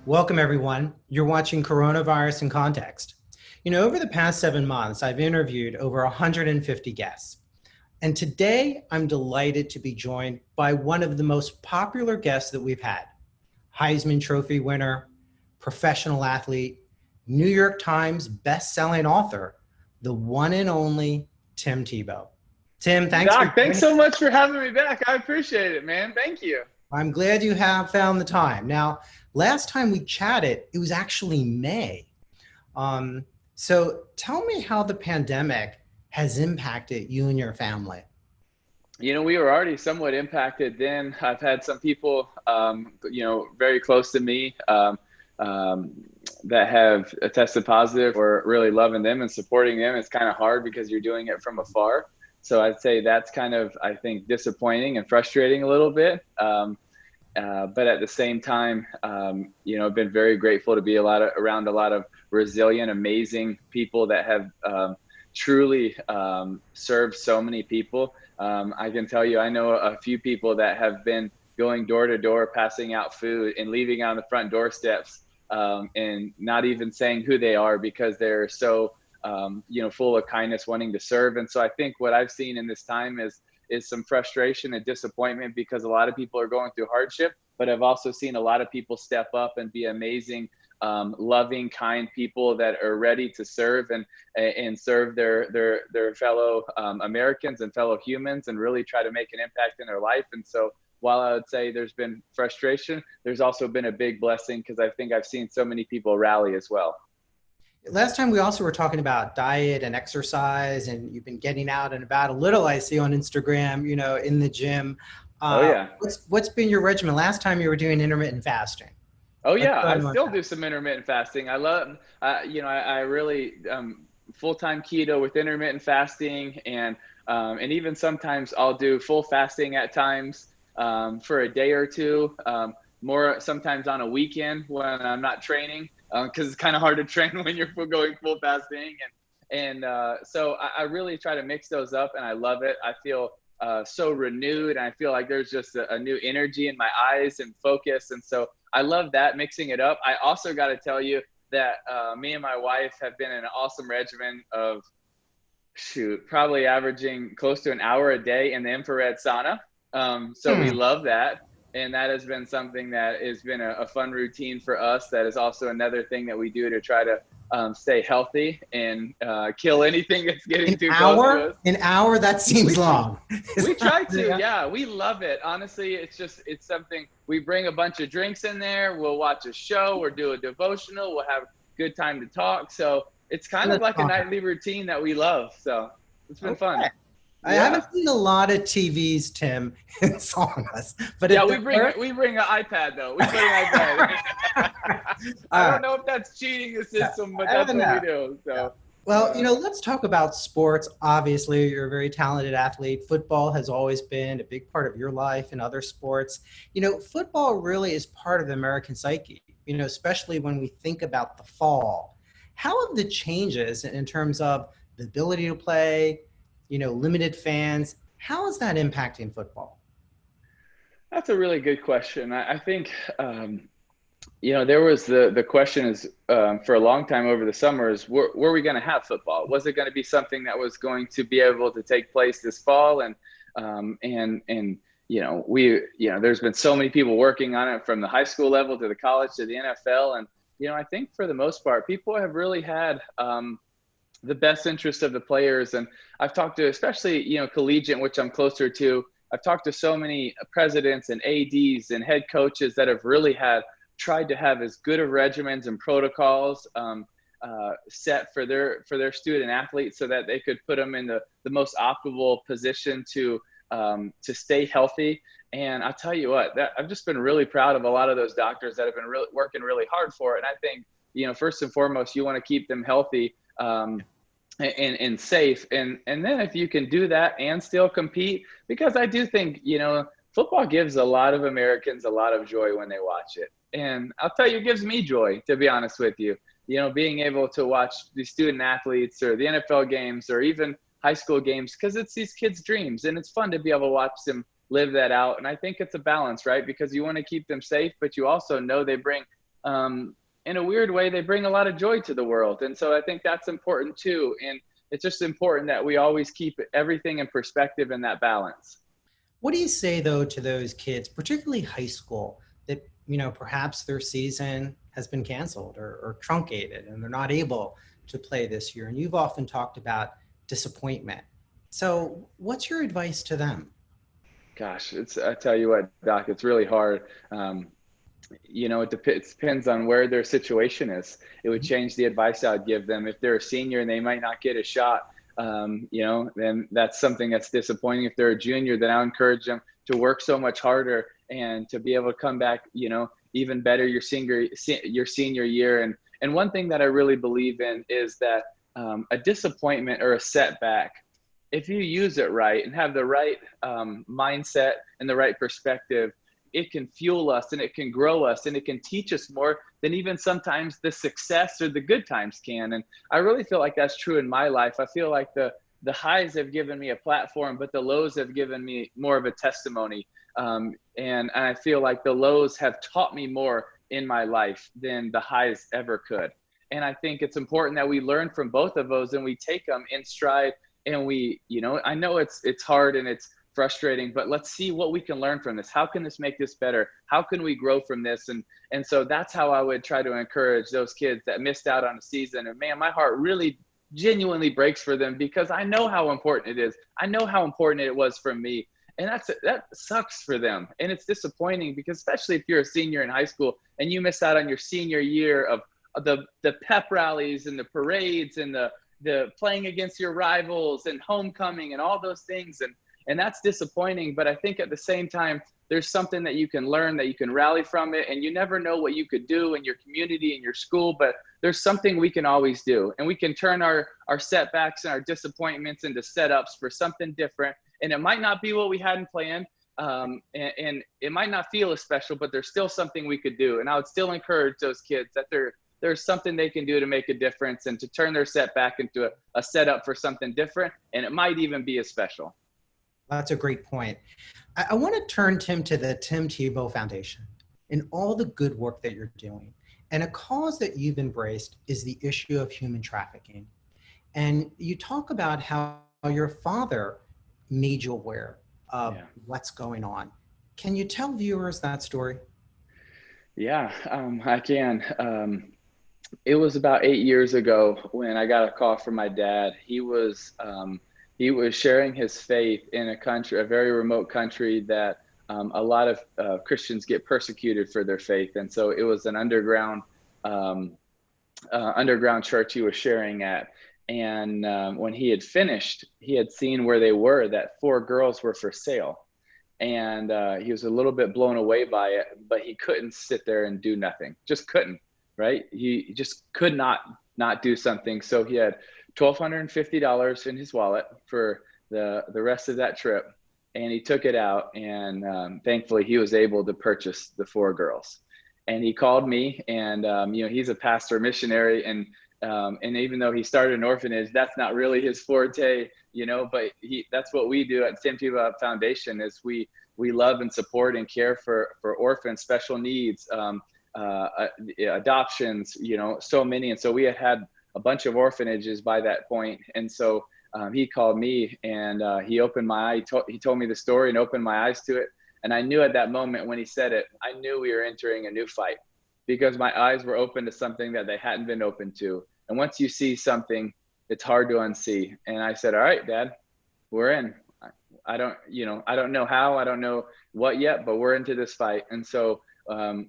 Welcome, everyone. You're watching Coronavirus in Context. Over the past 7 months, I've interviewed over 150 guests. And today, I'm delighted to be joined by one of the most popular guests that we've had. Heisman Trophy winner, professional athlete, New York Times best-selling author, the one and only Tim Tebow. Tim, thanks for Doc, thanks joining. so much for having me back. I appreciate it, man. Thank you. I'm glad you have found the time. Now, last time we chatted, it was actually May. So tell me how the pandemic has impacted you and your family. We were already somewhat impacted then. I've had some people, very close to me that have tested positive. We're really loving them and supporting them. It's kind of hard because you're doing it from afar. So I'd say that's kind of, I think, disappointing and frustrating a little bit. But at the same time, I've been very grateful to be around a lot of resilient, amazing people that have truly served so many people. I can tell you, I know a few people that have been going door to door, passing out food and leaving on the front doorsteps and not even saying who they are because they're so, full of kindness, wanting to serve. And so I think what I've seen in this time is some frustration and disappointment because a lot of people are going through hardship, but I've also seen a lot of people step up and be amazing, loving, kind people that are ready to serve and serve their fellow Americans and fellow humans and really try to make an impact in their life. And so while I would say there's been frustration, there's also been a big blessing because I think I've seen so many people rally as well. Last time we also were talking about diet and exercise, and you've been getting out and about a little, I see on Instagram, in the gym. Oh yeah. What's been your regimen? Last time you were doing intermittent fasting. Oh yeah, I still do some intermittent fasting. I love, I really full-time keto with intermittent fasting, and even sometimes I'll do full fasting at times for a day or two. More sometimes on a weekend when I'm not training, because it's kind of hard to train when you're going full fasting, and so I really try to mix those up, and I love it. I feel so renewed, and I feel like there's just a new energy in my eyes and focus, and so I love that, mixing it up. I also got to tell you that me and my wife have been in an awesome regimen of probably averaging close to an hour a day in the infrared sauna. So we love that. And that has been something that has been a fun routine for us. That is also another thing that we do to try to stay healthy and kill anything that's getting too close to us. An hour? That seems long. We try to, yeah, we love it. Honestly, it's something, we bring a bunch of drinks in there. We'll watch a show or do a devotional. We'll have a good time to talk. So it's kind of like a nightly routine that we love. So it's been fun. I haven't seen a lot of TVs, Tim, in saunas, but yeah, we bring an iPad though. We bring an iPad. I don't know if that's cheating the system, but that's what we do. So. Well, let's talk about sports. Obviously, you're a very talented athlete. Football has always been a big part of your life and other sports. Football really is part of the American psyche, especially when we think about the fall. How have the changes in terms of the ability to play, limited fans, how is that impacting football? That's a really good question. I think, there was the question is for a long time over the summers, were we going to have football? Was it going to be something that was going to be able to take place this fall? And there's been so many people working on it from the high school level to the college to the NFL. And, I think for the most part, people have really had the best interest of the players. And I've talked to, especially, collegiate, which I'm closer to, I've talked to so many presidents and ADs and head coaches that have really tried to have as good of regimens and protocols set for their student athletes so that they could put them in the most optimal position to stay healthy. And I'll tell you what, I've just been really proud of a lot of those doctors that have been working really hard for it. And I think, first and foremost, you want to keep them healthy and safe. And then if you can do that and still compete, because I do think, football gives a lot of Americans a lot of joy when they watch it. And I'll tell you, it gives me joy, to be honest with you, being able to watch the student athletes or the NFL games or even high school games, because it's these kids' dreams and it's fun to be able to watch them live that out. And I think it's a balance, right? Because you want to keep them safe, but you also know they bring in a weird way, they bring a lot of joy to the world. And so I think that's important too. And it's just important that we always keep everything in perspective and that balance. What do you say though to those kids, particularly high school, that perhaps their season has been canceled or truncated and they're not able to play this year? And you've often talked about disappointment. So what's your advice to them? Gosh, I tell you what, Doc, it's really hard. It depends on where their situation is. It would change the advice I'd give them. If they're a senior and they might not get a shot, then that's something that's disappointing. If they're a junior, then I'll encourage them to work so much harder and to be able to come back, even better your senior year. And one thing that I really believe in is that a disappointment or a setback, if you use it right and have the right mindset and the right perspective, it can fuel us and it can grow us and it can teach us more than even sometimes the success or the good times can. And I really feel like that's true in my life. I feel like the highs have given me a platform, but the lows have given me more of a testimony. And I feel like the lows have taught me more in my life than the highs ever could. And I think it's important that we learn from both of those and we take them in stride. And we, I know it's hard and it's frustrating, but let's see what we can learn from this. How can this make this better? How can we grow from this? And so that's how I would try to encourage those kids that missed out on a season. And man, my heart really genuinely breaks for them because I know how important it is. I know how important it was for me. And that sucks for them. And it's disappointing because especially if you're a senior in high school and you miss out on your senior year of the pep rallies and the parades and the playing against your rivals and homecoming and all those things. And that's disappointing. But I think at the same time, there's something that you can learn, that you can rally from it. And you never know what you could do in your community, in your school, but there's something we can always do. And we can turn our setbacks and our disappointments into setups for something different. And it might not be what we hadn't planned. And it might not feel as special, but there's still something we could do. And I would still encourage those kids that there's something they can do to make a difference and to turn their setback into a setup for something different. And it might even be as special. That's a great point. I want to turn, Tim, to the Tim Tebow Foundation and all the good work that you're doing. And a cause that you've embraced is the issue of human trafficking. And you talk about how your father made you aware of what's going on. Can you tell viewers that story? Yeah, I can. It was about 8 years ago when I got a call from my dad. He was sharing his faith in a very remote country that a lot of Christians get persecuted for their faith. And so it was an underground church he was sharing at. And when he had finished, he had seen where they were, that 4 girls were for sale. And he was a little bit blown away by it, but he couldn't sit there and do nothing. Just couldn't, right? He just could not do something. So he had $1,250 in his wallet for the rest of that trip. And he took it out, and thankfully he was able to purchase the 4 girls. And he called me, and he's a pastor missionary, and even though he started an orphanage, that's not really his forte, but that's what we do at Tim Tebow Foundation is we love and support and care for orphans, special needs, adoptions, so many. And so we had a bunch of orphanages by that point. And so he called me, and he opened my eye. He told me the story and opened my eyes to it. And I knew at that moment when he said it, I knew we were entering a new fight because my eyes were open to something that they hadn't been open to. And once you see something, it's hard to unsee. And I said, all right, Dad, we're in. I don't know how, I don't know what yet, but we're into this fight. And so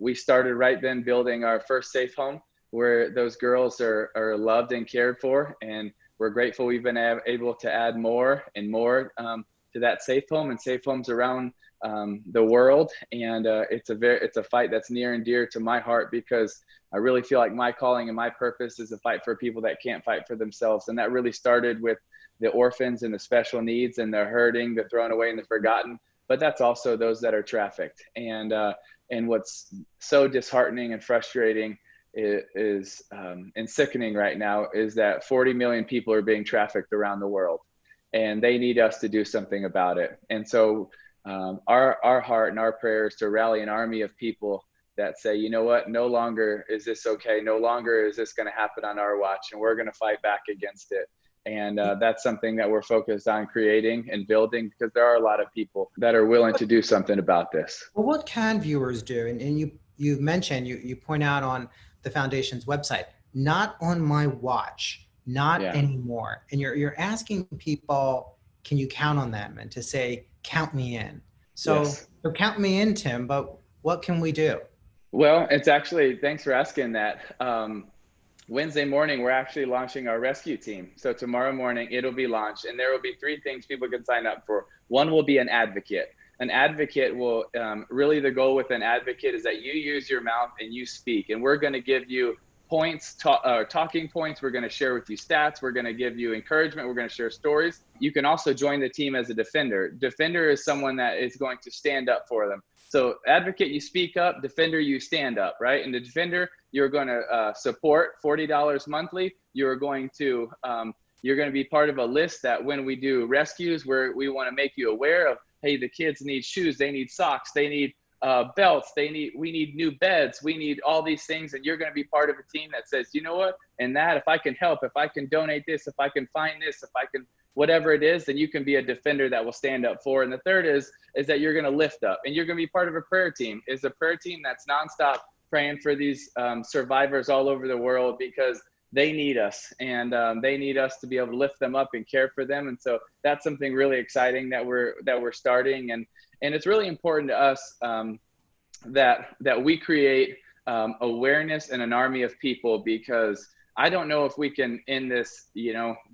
we started right then building our first safe home where those girls are loved and cared for. And we're grateful we've been able to add more and more to that safe home and safe homes around the world. And it's a fight that's near and dear to my heart because I really feel like my calling and my purpose is a fight for people that can't fight for themselves. And that really started with the orphans and the special needs and the hurting, the thrown away and the forgotten, but that's also those that are trafficked. And what's so disheartening and frustrating is and sickening right now is that 40 million people are being trafficked around the world, and they need us to do something about it. And so our heart and our prayer is to rally an army of people that say, you know what, no longer is this okay. No longer is this going to happen on our watch, and we're going to fight back against it. And that's something that we're focused on creating and building, because there are a lot of people that are willing to do something about this. Well, what can viewers do? And you mentioned, you point out on the foundation's website, not on my watch, not anymore. And you're asking people, can you count on them? And to say, count me in. So, so count me in, Tim, but what can we do? Well, it's actually, thanks for asking that. Wednesday morning, we're actually launching our rescue team. So tomorrow morning, it'll be launched, and there will be 3 things people can sign up for. One will be an advocate. An advocate will, really the goal with an advocate is that you use your mouth and you speak, and we're going to give you points, talking points. We're going to share with you stats. We're going to give you encouragement. We're going to share stories. You can also join the team as a defender. Defender is someone that is going to stand up for them. So advocate, you speak up. Defender, you stand up, right? And the defender, you're going to support $40 monthly. You're going to be part of a list that when we do rescues, where we want to make you aware of, hey, the kids need shoes, they need socks, they need belts, we need new beds, we need all these things. And you're going to be part of a team that says, you know what, and that if I can help, if I can donate this, if I can find this, if I can, whatever it is, then you can be a defender that will stand up for. And the third is that you're going to lift up, and you're going to be part of a prayer team. Is a prayer team that's nonstop praying for these survivors all over the world, because they need us, and they need us to be able to lift them up and care for them. And so that's something really exciting that we're starting. And it's really important to us that we create awareness and an army of people, because I don't know if we can end this,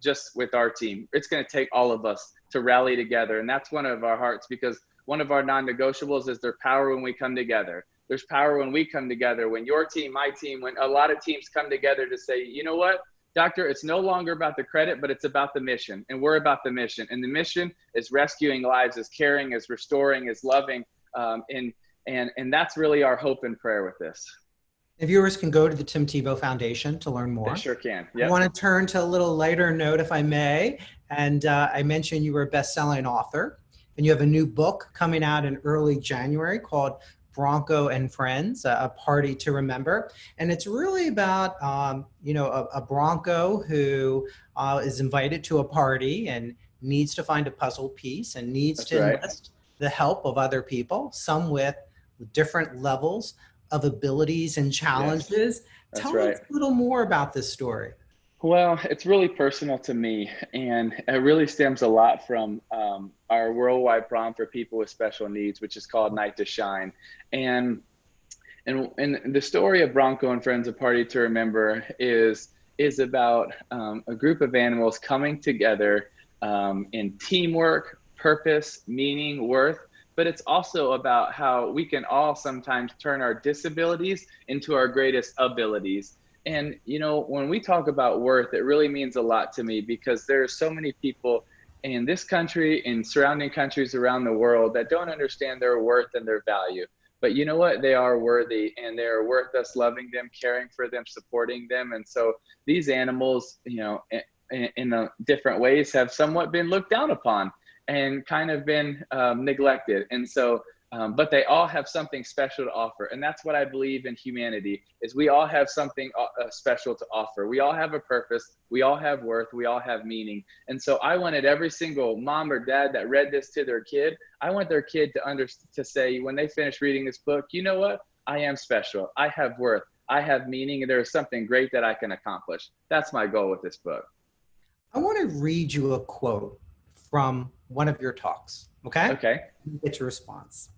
just with our team. It's going to take all of us to rally together. And that's one of our hearts, because one of our non-negotiables is there's power when we come together. There's power when we come together, when your team, my team, when a lot of teams come together to say, you know what, doctor, it's no longer about the credit, but it's about the mission. And we're about the mission. And the mission is rescuing lives, is caring, is restoring, is loving. And that's really our hope and prayer with this. And viewers can go to the Tim Tebow Foundation to learn more. They sure can. Yep. I want to turn to a little lighter note, if I may. And I mentioned you were a best-selling author, and you have a new book coming out in early January called Bronco and Friends, a Party to Remember. And it's really about, a Bronco who is invited to a party and needs to find a puzzle piece and needs to enlist the help of other people, some with different levels of abilities and challenges. Yes, Tell us a little more about this story. Well, it's really personal to me, and it really stems a lot from our worldwide prom for people with special needs, which is called Night to Shine. And the story of Bronco and Friends, A Party to Remember, is about a group of animals coming together in teamwork, purpose, meaning, worth. But it's also about how we can all sometimes turn our disabilities into our greatest abilities. And, when we talk about worth, it really means a lot to me, because there are so many people in this country, in surrounding countries around the world, that don't understand their worth and their value. But you know what? They are worthy, and they are worth us loving them, caring for them, supporting them. And so these animals, in different ways, have somewhat been looked down upon and kind of been neglected. And so, but they all have something special to offer. And that's what I believe in humanity, is we all have something special to offer. We all have a purpose. We all have worth. We all have meaning. And so I wanted every single mom or dad that read this to their kid, I want their kid to say, when they finish reading this book, you know what? I am special. I have worth. I have meaning. And there is something great that I can accomplish. That's my goal with this book. I want to read you a quote from one of your talks, okay? Okay. Get your response.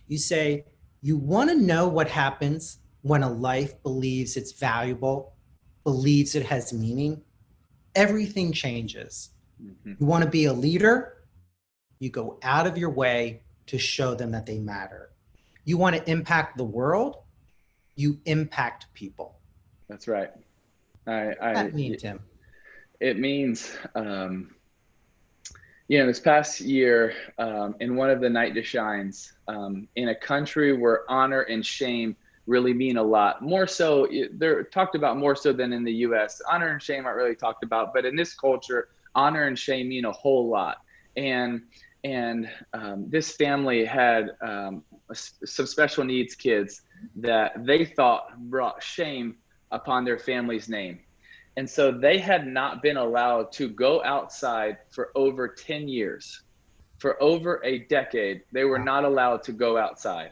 You say, you want to know what happens when a life believes it's valuable, believes it has meaning? Everything changes. Mm-hmm. You want to be a leader? You go out of your way to show them that they matter. You want to impact the world? You impact people. That's right. What does that mean, Tim? It means, this past year, in one of the Night to Shines, in a country where honor and shame really mean a lot, more so, they're talked about more so than in the US. Honor and shame aren't really talked about, but in this culture, honor and shame mean a whole lot. And And this family had some special needs kids that they thought brought shame upon their family's name. And so they had not been allowed to go outside for over 10 years. For over a decade, they were not allowed to go outside.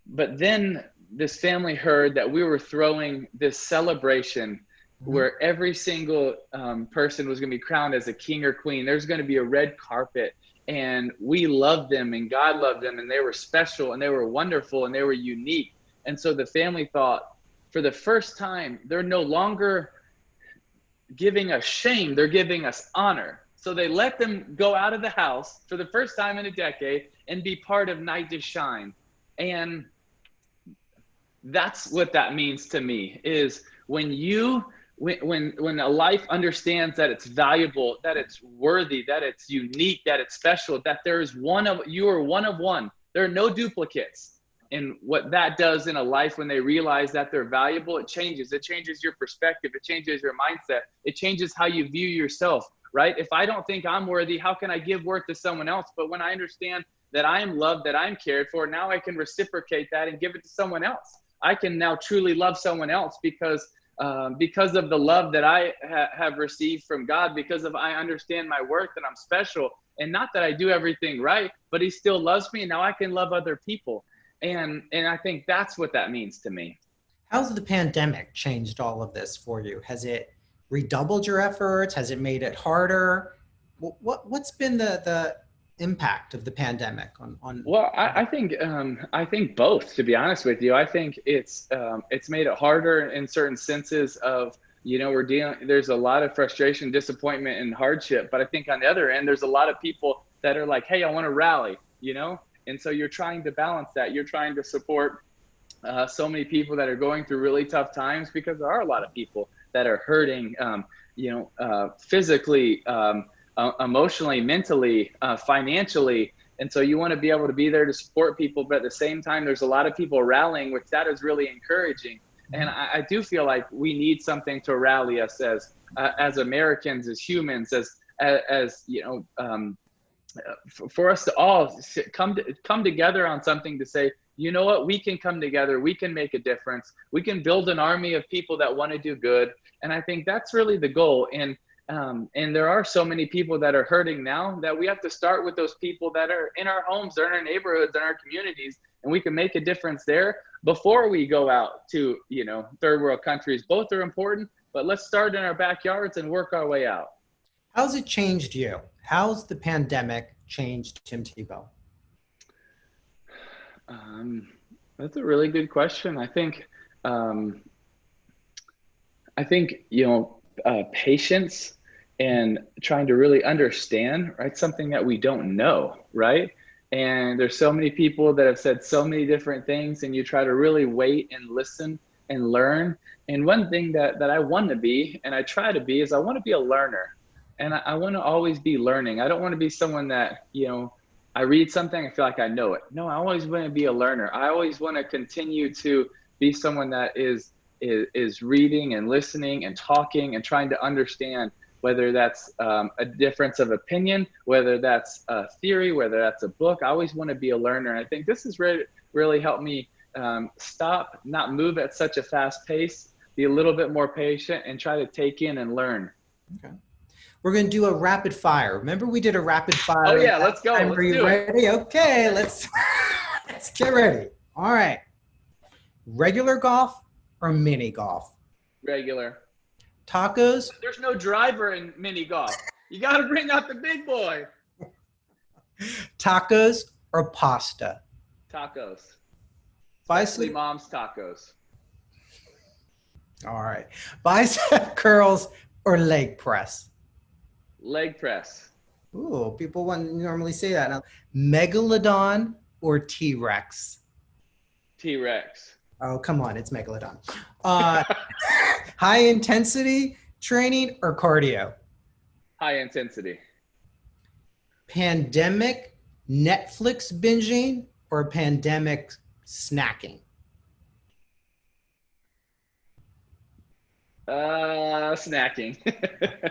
But then this family heard that we were throwing this celebration where every single person was going to be crowned as a king or queen. There's going to be a red carpet, and we loved them, and God loved them, and they were special, and they were wonderful, and they were unique. And so the family thought, for the first time, they're no longer giving us shame, they're giving us honor. So they let them go out of the house for the first time in a decade and be part of Night to Shine. And that's what that means to me, is when a life understands that it's valuable, that it's worthy, that it's unique, that it's special, that you are one of one. There are no duplicates. And what that does in a life, when they realize that they're valuable, it changes your perspective. It changes your mindset. It changes how you view yourself, right? If I don't think I'm worthy, how can I give worth to someone else? But when I understand that I am loved, that I'm cared for, now I can reciprocate that and give it to someone else. I can now truly love someone else because of the love that I have received from God, because I understand my worth and I'm special. And not that I do everything right, but he still loves me. And now I can love other people. And I think that's what that means to me. How's the pandemic changed all of this for you? Has it redoubled your efforts? Has it made it harder? What's been the impact of the pandemic on? Well, I think both, to be honest with you. I think it's made it harder in certain senses of, there's a lot of frustration, disappointment, and hardship. But I think on the other end, there's a lot of people that are like, hey, I want to rally, And so you're trying to balance that. You're trying to support so many people that are going through really tough times, because there are a lot of people that are hurting, physically, emotionally, mentally, financially. And so you want to be able to be there to support people. But at the same time, there's a lot of people rallying, which that is really encouraging. And I do feel like we need something to rally us as Americans, as humans, for us to all come together on something to say, you know what, we can come together, we can make a difference, we can build an army of people that want to do good. And I think that's really the goal. And there are so many people that are hurting now that we have to start with those people that are in our homes, or in our neighborhoods, in our communities, and we can make a difference there before we go out to, third world countries. Both are important, but let's start in our backyards and work our way out. How's it changed you? How's the pandemic changed Tim Tebow? That's a really good question. I think patience and trying to really understand, right? Something that we don't know, right? And there's so many people that have said so many different things, and you try to really wait and listen and learn. And one thing that I want to be, and I try to be, is I want to be a learner. And I want to always be learning. I don't want to be someone that, I read something, I feel like I know it. No, I always want to be a learner. I always want to continue to be someone that is reading and listening and talking and trying to understand, whether that's a difference of opinion, whether that's a theory, whether that's a book. I always want to be a learner. And I think this has really helped me not move at such a fast pace, be a little bit more patient, and try to take in and learn. Okay. We're going to do a rapid fire. Remember we did a rapid fire? Oh yeah, let's go. Are you ready? Okay, let's get ready. All right. Regular golf or mini golf? Regular. Tacos? There's no driver in mini golf. You got to bring out the big boy. Tacos or pasta? Tacos. Bicep mom's tacos. All right. Bicep curls or leg press? Leg press. Ooh, people normally say that. Now, Megalodon or T-Rex? T-Rex. Oh, come on. It's Megalodon. High intensity training or cardio? High intensity. Pandemic Netflix binging or pandemic snacking? Snacking.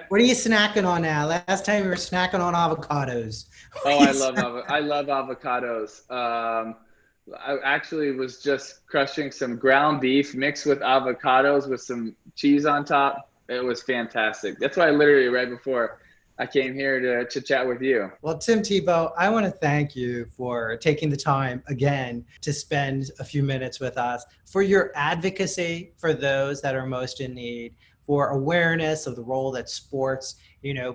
What are you snacking on now? Last time you were snacking on avocados. What Oh, are you I love avocados. I actually was just crushing some ground beef mixed with avocados with some cheese on top. It was fantastic. That's why I literally right before I came here to chat with you. Well, Tim Tebow, I want to thank you for taking the time again to spend a few minutes with us, for your advocacy for those that are most in need, for awareness of the role that sports,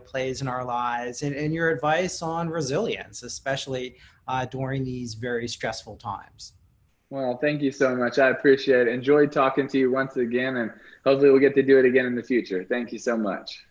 plays in our lives, and your advice on resilience, especially during these very stressful times. Well, thank you so much. I appreciate it. Enjoyed talking to you once again, and hopefully we'll get to do it again in the future. Thank you so much.